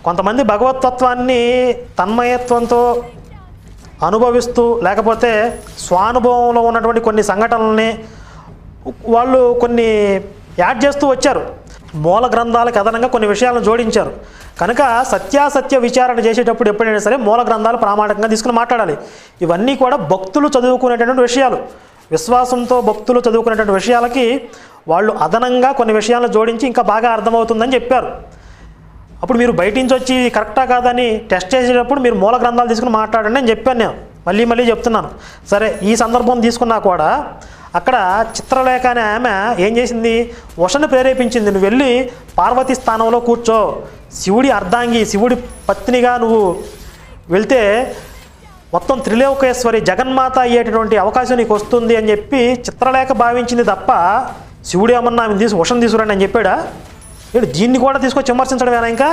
కొంతమంది భగవతత్వాన్ని తన్మయత్వంతో అనుభవిస్తూ లేకపోతే స్వానుభవంలో ఉన్నటువంటి కొన్ని సంఘటనల్ని వాళ్ళు కొన్ని యాడ్ చేస్తూ వచ్చారు. మూల గ్రంథాలకు అదనంగా కొన్ని విషయాలను జోడించారు. కనుక సత్యాసత్య విచారణ చేసేటప్పుడు ఎప్పుడైనా సరే మూల గ్రంథాలు ప్రామాణికంగా తీసుకుని మాట్లాడాలి. ఇవన్నీ కూడా భక్తులు చదువుకునేటటువంటి విషయాలు. విశ్వాసంతో భక్తులు చదువుకునేటువంటి విషయాలకి వాళ్ళు అదనంగా కొన్ని విషయాలను జోడించి ఇంకా బాగా అర్థమవుతుందని చెప్పారు. అప్పుడు మీరు బయట నుంచి వచ్చి కరెక్టా కాదని టెస్ట్ చేసేటప్పుడు మీరు మూల గ్రంథాలు తీసుకుని మాట్లాడండి అని చెప్పాను. నేను మళ్ళీ చెప్తున్నాను. సరే, ఈ సందర్భం తీసుకున్నా కూడా అక్కడ చిత్రలేఖ అనే ఆమె ఏం చేసింది, ఉషను ప్రేరేపించింది, నువ్వు వెళ్ళి పార్వతీ స్థానంలో కూర్చో, శివుడి అర్ధాంగి, శివుడి పత్నిగా నువ్వు వెళ్తే మొత్తం త్రిలోకేశ్వరి జగన్మాత అయ్యేటటువంటి అవకాశం నీకు వస్తుంది అని చెప్పి చిత్రలేఖ భావించింది తప్ప శివుడు ఏమన్నా ఆమెను ఉషను తీసుకురండి అని చెప్పాడా? దీన్ని కూడా తీసుకొచ్చి విమర్శించడమేనా ఇంకా?